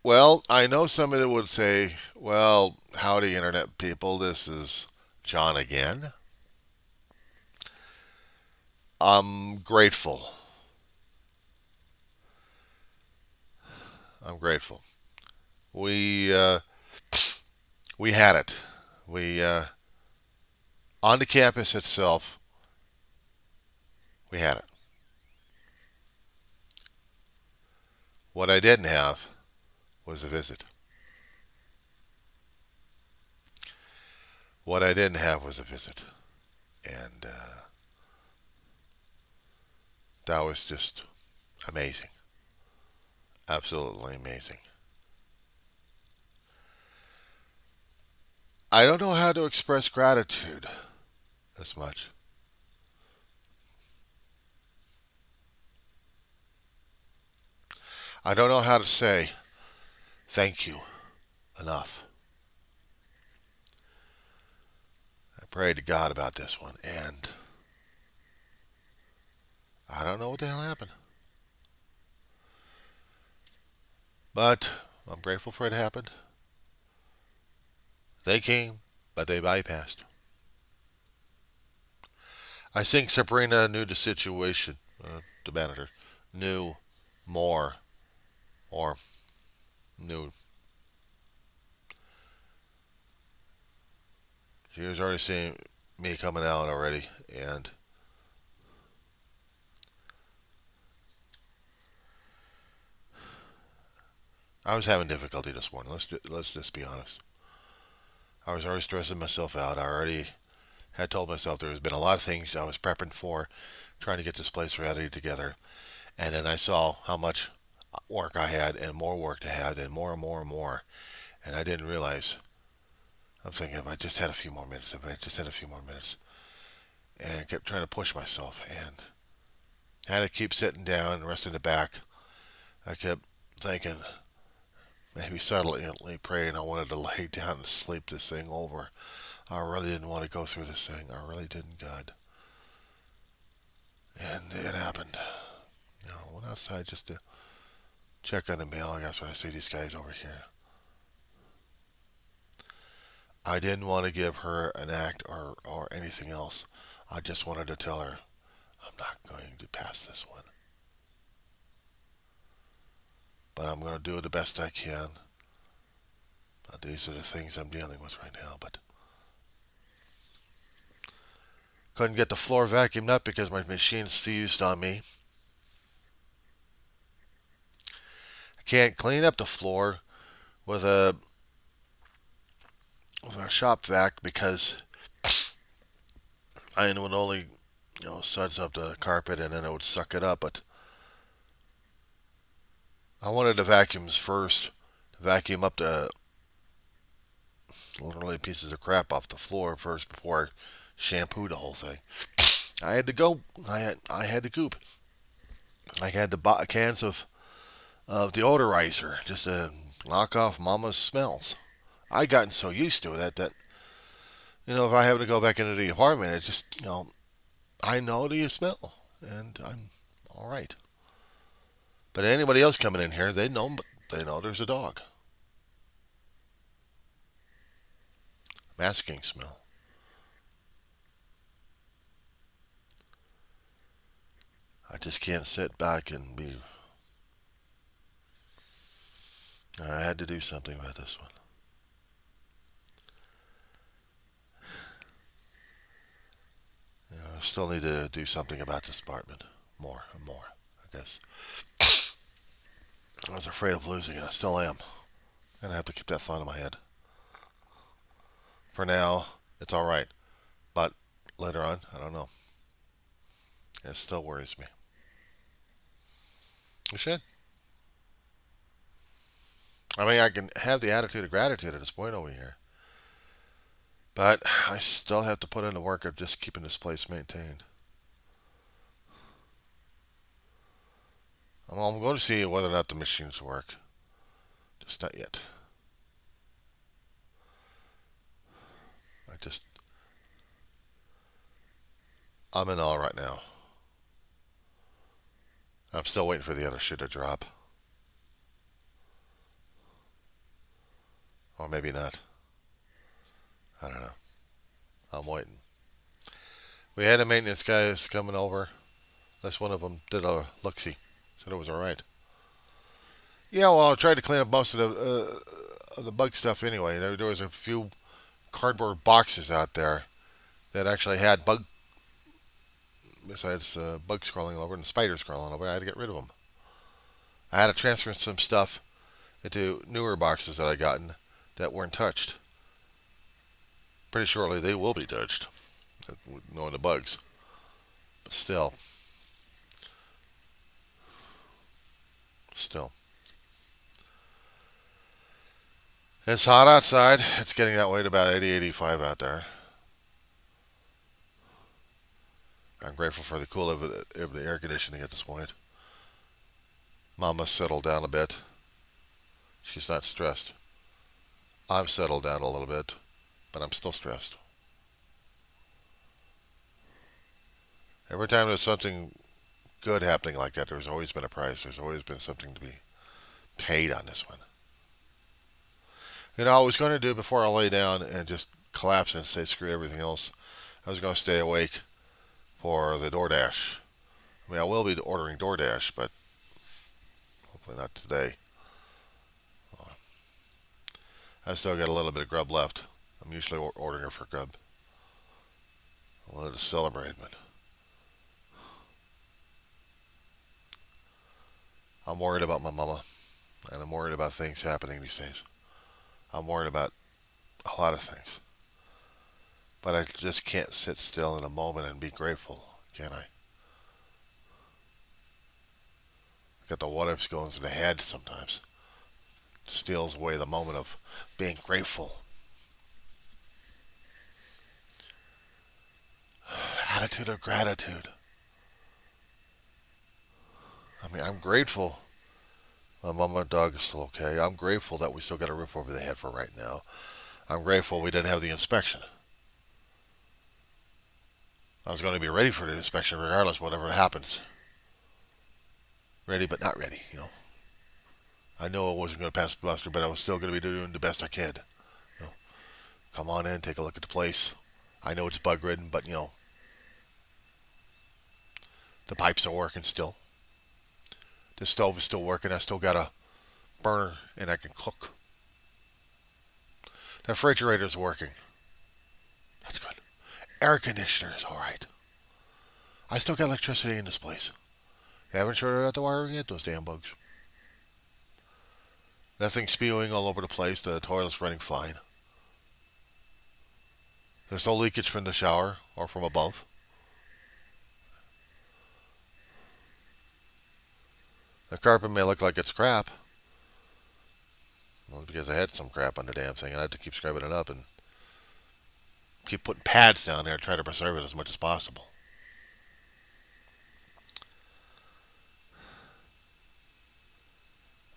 Well, I know somebody would say, well, howdy, Internet people. This is John again. I'm grateful. I'm grateful. We uh, we had it. We on the campus itself, we had it. What I didn't have was a visit. What I didn't have was a visit, and that was just amazing. Absolutely amazing. I don't know how to express gratitude as much. I don't know how to say thank you enough. I prayed to God about this one, and I don't know what the hell happened. But I'm grateful for it happened. They came, but they bypassed. I think Sabrina knew the situation, the manager, knew more, or knew. She was already seeing me coming out already, and I was having difficulty this morning. Let's just be honest. I was already stressing myself out. I already had told myself there has been a lot of things I was prepping for, trying to get this place ready together, and then I saw how much work I had, and more work to have, and more and more and more, and I didn't realize. I'm thinking if I just had a few more minutes, if I just had a few more minutes, and I kept trying to push myself, and I had to keep sitting down and resting the back. I kept thinking, maybe silently praying I wanted to lay down and sleep this thing over. I really didn't want to go through this thing. I really didn't, God. And it happened. I went outside just to check on the mail. I guess when I see these guys over here. I didn't want to give her an act or anything else. I just wanted to tell her, I'm not going to pass this one. But I'm going to do the best I can. But these are the things I'm dealing with right now. But couldn't get the floor vacuumed up because my machine seized on me. I can't clean up the floor with a shop vac because I would only suds up the carpet and then it would suck it up. But I wanted the vacuums first to vacuum up the literally pieces of crap off the floor first before I shampoo the whole thing. I had to go. I had to goop. I had to buy cans of deodorizer just to knock off Mama's smells. I gotten so used to it that if I have to go back into the apartment, it's just I know the smell and I'm all right. But anybody else coming in here, they know there's a dog. Masking smell. I just can't sit back and be. I had to do something about this one. I still need to do something about this apartment. More and more, I guess. I was afraid of losing it. I still am. And I have to keep that thought in my head. For now, it's all right. But later on, I don't know. It still worries me. You should. I mean, I can have the attitude of gratitude at this point over here. But I still have to put in the work of just keeping this place maintained. I'm going to see whether or not the machines work. Just not yet. I just, I'm in awe right now. I'm still waiting for the other shit to drop. Or maybe not. I don't know. I'm waiting. We had a maintenance guys coming over. That's one of them did a look-see. Said it was all right. Yeah, well, I tried to clean up most of the bug stuff anyway. There was a few cardboard boxes out there that actually had besides bugs crawling over and spiders crawling over. I had to get rid of them. I had to transfer some stuff into newer boxes that I gotten that weren't touched. Pretty shortly they will be touched, knowing the bugs. But still. It's hot outside. It's getting that way to about 80, 85 out there. I'm grateful for the cool of the air conditioning at this point. Mama's settled down a bit. She's not stressed. I'm settled down a little bit, but I'm still stressed. Every time there's something good happening like that, there's always been a price. There's always been something to be paid on this one. You know, I was going to do before I lay down and just collapse and say screw everything else. I was going to stay awake for the DoorDash. I mean, I will be ordering DoorDash, but hopefully not today. I still got a little bit of grub left. I'm usually ordering for grub. I wanted to celebrate, but I'm worried about my mama, and I'm worried about things happening these days. I'm worried about a lot of things. But I just can't sit still in a moment and be grateful, can I? Got the what ifs going through the head sometimes. Steals away the moment of being grateful. Attitude of gratitude. I mean, I'm grateful my mom and dog is still okay. I'm grateful that we still got a roof over the head for right now. I'm grateful we didn't have the inspection. I was going to be ready for the inspection regardless, whatever happens. Ready but not ready, you know. I know I wasn't going to pass the muster, but I was still going to be doing the best I could. You know, come on in, take a look at the place. I know it's bug ridden, but you know, the pipes are working still. The stove is still working. I still got a burner and I can cook. The refrigerator's working. That's good. Air conditioner is all right. I still got electricity in this place. They haven't shorted out the wiring yet, those damn bugs. Nothing spewing all over the place. The toilet's running fine. There's no leakage from the shower or from above. The carpet may look like it's crap. Well, because I had some crap on the damn thing and I had to keep scrubbing it up and keep putting pads down there to try to preserve it as much as possible.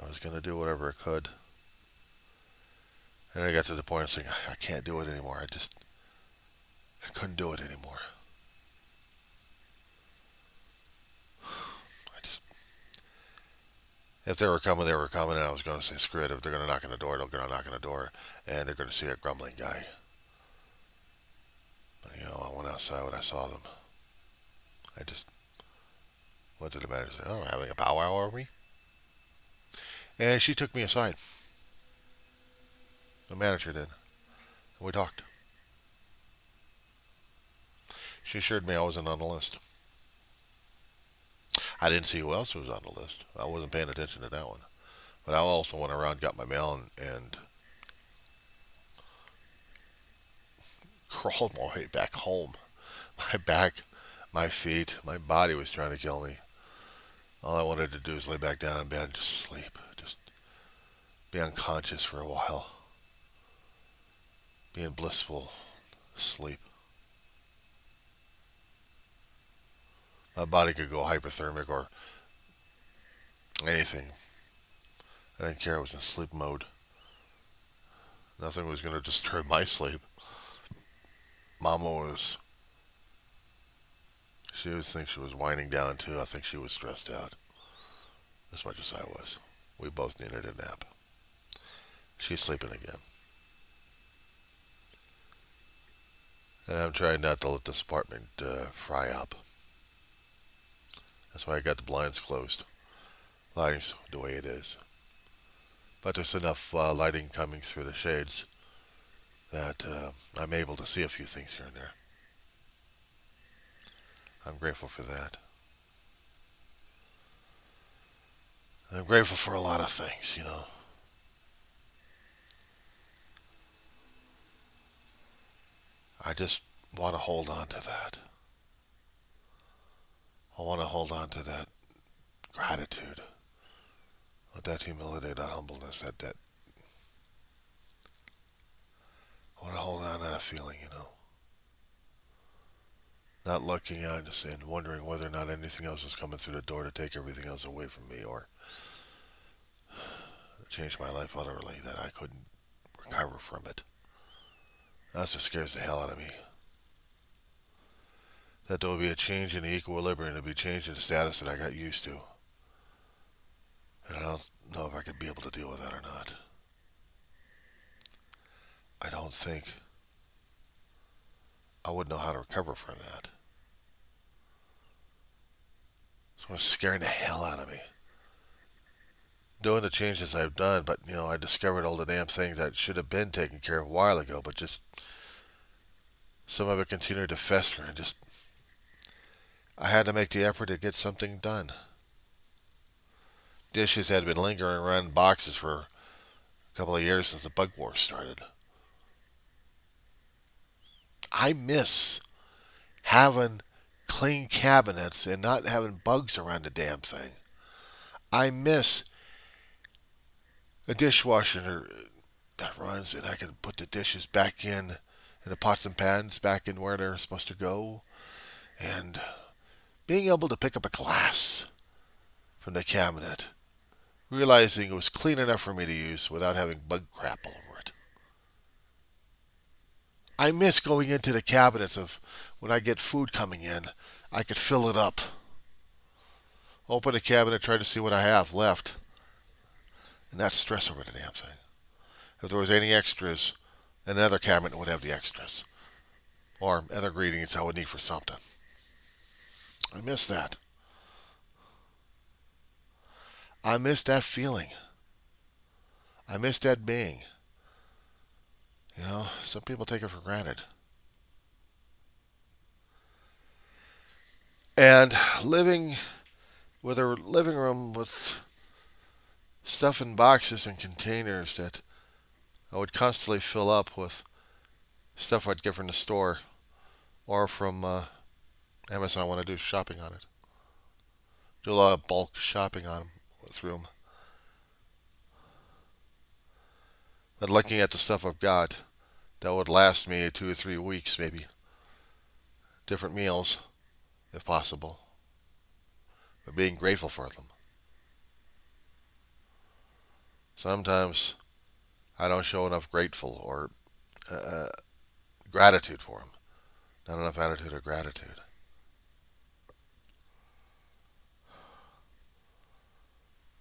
I was going to do whatever I could. And I got to the point of saying, I can't do it anymore. I couldn't do it anymore. If they were coming, they were coming, and I was going to say, screw it. If they're going to knock on the door, they're going to knock on the door, and they're going to see a grumbling guy. But, you know, I went outside when I saw them. I just went to the manager and said, oh, having a powwow over me? And she took me aside. The manager did. And we talked. She assured me I wasn't on the list. I didn't see who else was on the list. I wasn't paying attention to that one. But I also went around, got my mail, and crawled my way back home. My back, my feet, my body was trying to kill me. All I wanted to do was lay back down in bed and just sleep. Just be unconscious for a while. Be in blissful sleep. My body could go hypothermic or anything. I didn't care. I was in sleep mode. Nothing was going to disturb my sleep. Mama she would think she was winding down too. I think she was stressed out as much as I was. We both needed a nap. She's sleeping again. And I'm trying not to let this apartment fry up. That's why I got the blinds closed. Lighting's the way it is. But there's enough lighting coming through the shades that I'm able to see a few things here and there. I'm grateful for that. I'm grateful for a lot of things, you know. I just want to hold on to that. I want to hold on to that gratitude, that humility, that humbleness, that I want to hold on to that feeling, you know. Not looking out and wondering whether or not anything else is coming through the door to take everything else away from me or change my life utterly, that I couldn't recover from it. That's what scares the hell out of me. That there will be a change in the equilibrium, there'll be a change in the status that I got used to. And I don't know if I could be able to deal with that or not. I don't think I would know how to recover from that. It's what's scaring the hell out of me. Doing the changes I've done, but I discovered all the damn things that should have been taken care of a while ago, but just some of it continued to fester and just I had to make the effort to get something done. Dishes had been lingering around in boxes for a couple of years since the bug war started. I miss having clean cabinets and not having bugs around the damn thing. I miss a dishwasher that runs and I can put the dishes back in the pots and pans back in where they're supposed to go, and being able to pick up a glass from the cabinet, realizing it was clean enough for me to use without having bug crap all over it. I miss going into the cabinets of when I get food coming in, I could fill it up. Open the cabinet, try to see what I have left, and not stress over the damn thing. If there was any extras, another cabinet would have the extras. Or other ingredients I would need for something. I miss that. I miss that feeling. I miss that being. Some people take it for granted. And living with a living room with stuff in boxes and containers that I would constantly fill up with stuff I'd get from the store or from Amazon when I do shopping on it. Do a lot of bulk shopping on them through them. But looking at the stuff I've got that would last me 2 or 3 weeks, maybe. Different meals, if possible. But being grateful for them. Sometimes I don't show enough grateful or uh, gratitude for them. Not enough attitude of gratitude.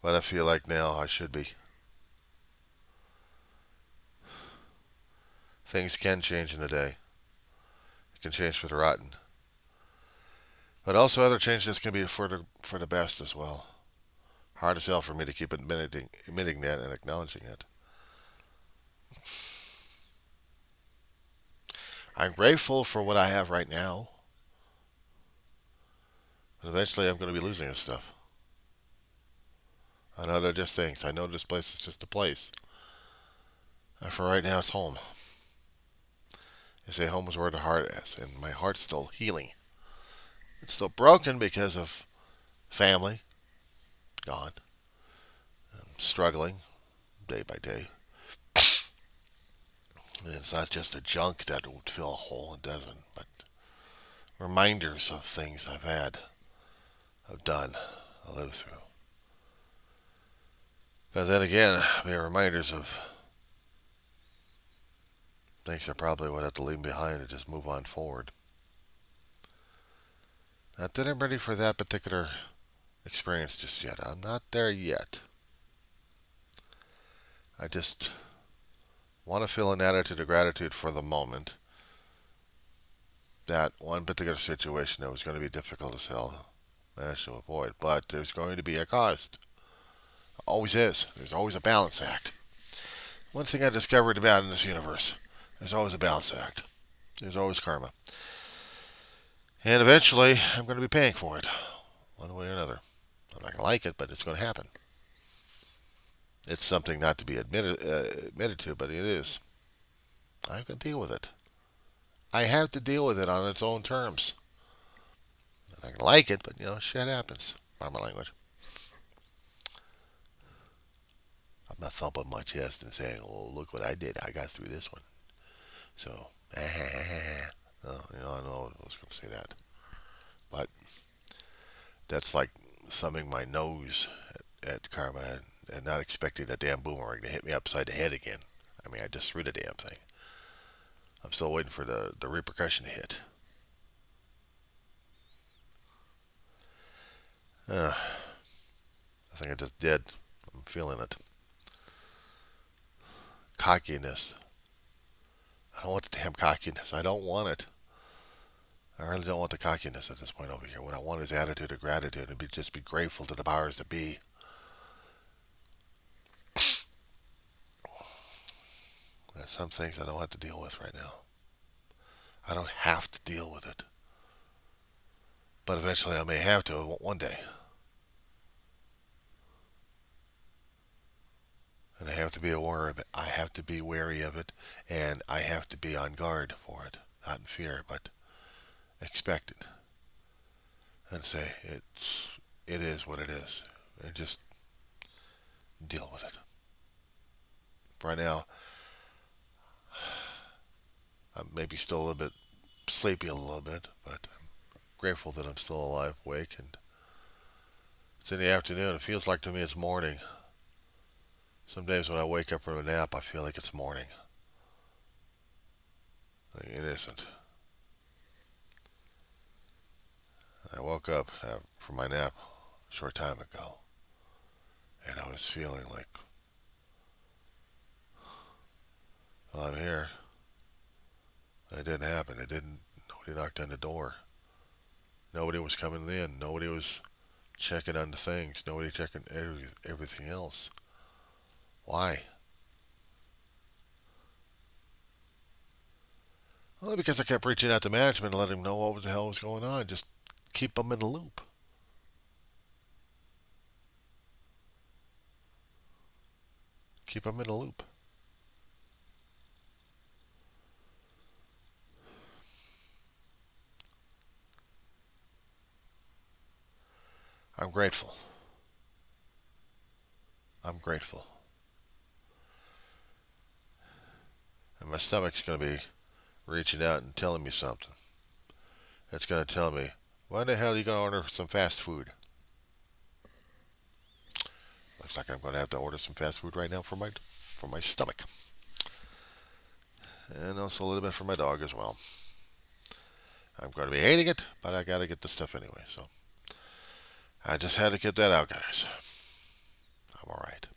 But I feel like now I should be. Things can change in a day. It can change for the rotten. But also other changes can be for the best as well. Hard as hell for me to keep admitting that and acknowledging it. I'm grateful for what I have right now. But eventually I'm going to be losing this stuff. I know they're just things. I know this place is just a place. And for right now, it's home. They say home is where the heart is, and my heart's still healing. It's still broken because of family gone. I'm struggling day by day. And it's not just a junk that would fill a hole, it doesn't, but reminders of things I've done, I lived through. But then again, they're reminders of things I probably would have to leave behind and just move on forward. Not that I'm ready for that particular experience just yet. I'm not there yet. I just want to feel an attitude of gratitude for the moment that one particular situation that was going to be difficult as hell managed to avoid. But there's going to be a cost. Always is. There's always a balance act. One thing I discovered about in this universe, there's always a balance act. There's always karma. And eventually, I'm going to be paying for it, one way or another. I'm not going to like it, but it's going to happen. It's something not to be admitted to, but it is. I can deal with it. I have to deal with it on its own terms. I'm not going to like it, but shit happens. Pardon my language. I'm not thumping my chest and saying, "Oh, look what I did. I got through this one." So, no, I know I was going to say that, but that's like thumbing my nose at karma and not expecting a damn boomerang to hit me upside the head again. I mean, I just threw the damn thing. I'm still waiting for the repercussion to hit. I think I just did. I'm feeling it. Cockiness. I don't want the damn cockiness. I don't want it. I really don't want the cockiness at this point over here. What I want is attitude of gratitude and just be grateful to the powers that be. There's some things I don't have to deal with right now. I don't have to deal with it. But eventually I may have to one day. And I have to be aware of it. I have to be wary of it. And I have to be on guard for it. Not in fear, but expect it. And say, it is what it is. And just deal with it. Right now, I'm maybe still a little bit sleepy a little bit, but I'm grateful that I'm still alive, awake, and it's in the afternoon. It feels like to me it's morning. Some days when I wake up from a nap, I feel like it's morning. It isn't. I woke up from my nap a short time ago, and I was feeling like, well, I'm here. It didn't happen. It didn't. Nobody knocked on the door. Nobody was coming in. Nobody was checking on the things. Nobody checking everything else. Why? Well, because I kept reaching out to management and letting them know what the hell was going on. Just keep them in the loop. Keep them in the loop. I'm grateful. I'm grateful. And my stomach's going to be reaching out and telling me something. It's going to tell me, why the hell are you going to order some fast food? Looks like I'm going to have to order some fast food right now for my stomach. And also a little bit for my dog as well. I'm going to be hating it, but I got to get the stuff anyway. So I just had to get that out, guys. I'm all right.